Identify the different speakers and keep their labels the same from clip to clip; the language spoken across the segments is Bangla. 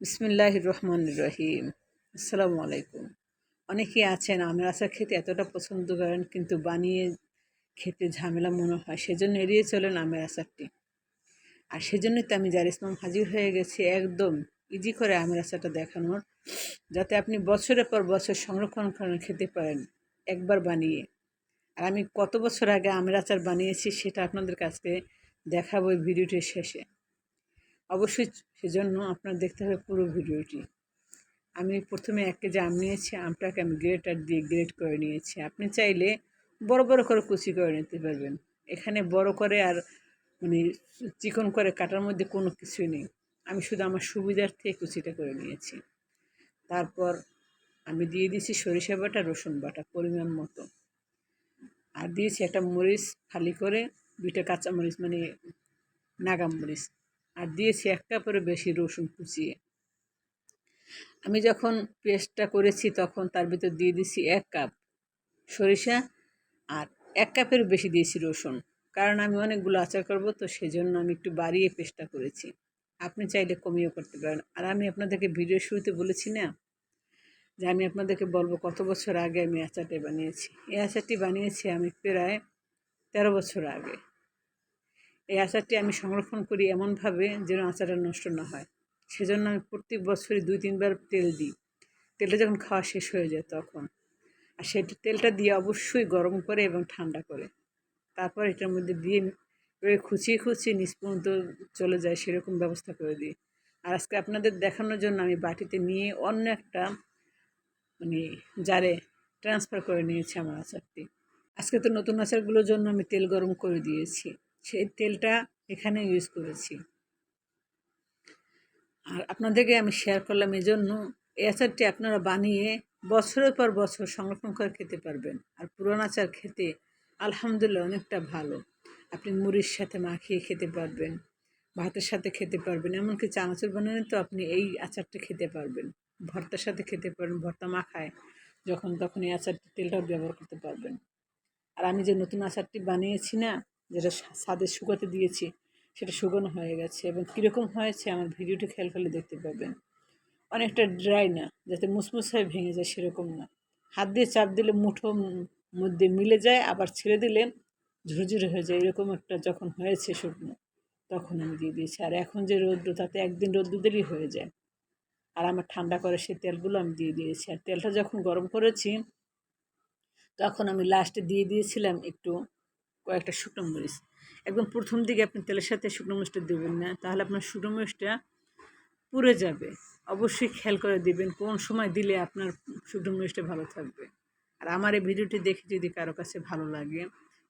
Speaker 1: বিসমিল্লাহির রহমানির রহিম। আসসালামু আলাইকুম। অনেকেই আছেন আমের আচার খেতে এতটা পছন্দ করেন, কিন্তু বানিয়ে খেতে ঝামেলা মনে হয়, সেজন্য এড়িয়ে চলেন আমের আচারটি। আর সেজন্যই তো আমি জারিস মাম হাজির হয়ে গেছি একদম ইজি করে আমের আচারটা দেখানোর, যাতে আপনি বছরের পর বছর সংরক্ষণ করে খেতে পারেন একবার বানিয়ে। আর আমি কত বছর আগে আমের আচার বানিয়েছি সেটা আপনাদের কাছে দেখাবো এই ভিডিওটির শেষে। অবশ্যই সেজন্য আপনার দেখতে হবে পুরো ভিডিওটি। আমি প্রথমে 1 কেজি আম নিয়েছি। আমটাকে আমি গ্রেটার দিয়ে গ্রেট করে নিয়েছি। আপনি চাইলে বড় বড় করে কুচি করে নিতে পারবেন। এখানে বড় করে আর মানে চিকন করে কাটার মধ্যে কোনো কিছুই নেই। আমি শুধু আমার সুবিধার্থে কুচিটা করে নিয়েছি। তারপর আমি দিয়ে দিয়েছি সরিষা বাটা, রসুন বাটা পরিমাণ মতো। আর দিয়েছি একটা মরিচ ফালি করে, 2টা কাঁচা মরিচ মানে নাগাম মরিচ। আর দিয়েছি 1 কাপেরও বেশি রসুন কুচিয়ে। আমি যখন পেস্টটা করেছি তখন তার ভিতর দিয়ে দিছি 1 কাপ সরিষা আর 1 কাপের বেশি দিয়েছি রসুন। কারণ আমি অনেকগুলো আচার করব, তো সেজন্য আমি একটু বাড়িয়ে পেস্টটা করেছি। আপনি চাইলে কমিয়েও করতে পারেন। আর আমি আপনাদেরকে ভিডিও শুরুতে বলেছি না যে আমি আপনাদেরকে বলবো কত বছর আগে আমি আচারটা বানিয়েছি। এই আচারটি বানিয়েছি আমি প্রায় 13 বছর আগে। এই আচারটি আমি সংরক্ষণ করি এমনভাবে যেন আচারটা নষ্ট না হয়। সেজন্য আমি প্রত্যেক বছরই 2-3 বার তেল দিই। তেলটা যখন খাওয়া শেষ হয়ে যায় তখন। আর সেটা তেলটা দিয়ে অবশ্যই গরম করে এবং ঠান্ডা করে তারপর এটার মধ্যে দিয়ে খুঁচিয়ে খুঁচিয়ে নিচ পর্যন্ত চলে যায় সেরকম ব্যবস্থা করে দিই। আর আজকে আপনাদের দেখানোর জন্য আমি বাটিতে নিয়ে অন্য একটা মানে জারে ট্রান্সফার করে নিয়েছি আমার আচারটি। আজকে তো নতুন আচারগুলোর জন্য আমি তেল গরম করে দিয়েছি, সেই তেলটা এখানে ইউজ করেছি। আর আপনাদেরকে আমি শেয়ার করলাম এজন্য এই আচারটি আপনারা বানিয়ে বছরের পর বছর সংরক্ষণ করে খেতে পারবেন। আর পুরান আচার খেতে আলহামদুলিল্লাহ অনেকটা ভালো। আপনি মুড়ির সাথে মাখিয়ে খেতে পারবেন, ভাতের সাথে খেতে পারবেন, এমনকি চানাচুর বানালে তো আপনি এই আচারটা খেতে পারবেন। ভর্তার সাথে খেতে পারবেন, ভর্তা মাখায় যখন তখন এই আচারটি তেলটাও ব্যবহার করতে পারবেন। আর আমি যে নতুন আচারটি বানিয়েছি না, যেটা ছাদে শুকাতে দিয়েছি, সেটা শুকনো হয়ে গেছে এবং কীরকম হয়েছে আমার ভিডিওটি খেয়াল করলে দেখতে পাবেন। অনেকটা ড্রাই না, যাতে মুসমুস হয়ে ভেঙে যায় সেরকম না। হাত দিয়ে চাপ দিলে মুঠো মধ্যে মিলে যায়, আবার ছেড়ে দিলে ঝুরঝুরে হয়ে যায়। এরকম একটা যখন হয়েছে শুকনো, তখন আমি দিয়ে দিয়েছি। আর এখন যে রৌদ্র, তাতে একদিন রৌদ্র দিলেই হয়ে যায়। আর আমার ঠান্ডা করে সেই তেলগুলো আমি দিয়ে দিয়েছি। আর তেলটা যখন গরম করেছি তখন আমি লাস্টে দিয়ে দিয়েছিলাম একটু কয়েকটা শুকনো মরিচ। একদম প্রথম দিকে আপনি তেলের সাথে শুকনো মরিচটা দেবেন না, তাহলে আপনার শুকনো মরিচটা পুড়ে যাবে। অবশ্যই খেয়াল করে দিবেন কোন সময় দিলে আপনার শুকনো মরিচটা ভালো থাকবে। আর আমার এই ভিডিওটি দেখে যদি কারো কাছে ভালো লাগে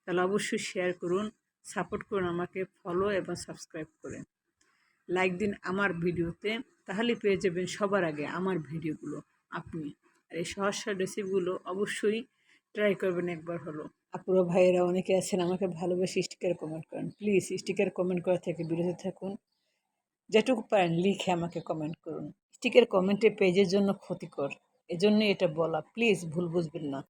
Speaker 1: তাহলে অবশ্যই শেয়ার করুন, সাপোর্ট করুন আমাকে, ফলো এবং সাবস্ক্রাইব করেন, লাইক দিন আমার ভিডিওতে, তাহলেই পেয়ে যাবেন সবার আগে আমার ভিডিওগুলো আপনি। আর এই সহজ সহজ রেসিপিগুলো অবশ্যই ট্রাই করবেন একবার হলো। আপুরা ভাইয়েরা অনেকে আছেন আমাকে ভালোবেসে স্টিকার কমেন্ট করেন। প্লিজ স্টিকার কমেন্ট করা থেকে বিরত থাকুন। যেটুকু পারেন লিখে আমাকে কমেন্ট করুন। স্টিকার কমেন্টে পেজের জন্য ক্ষতিকর, এজন্যই এটা বলা। প্লিজ ভুল বুঝবেন না।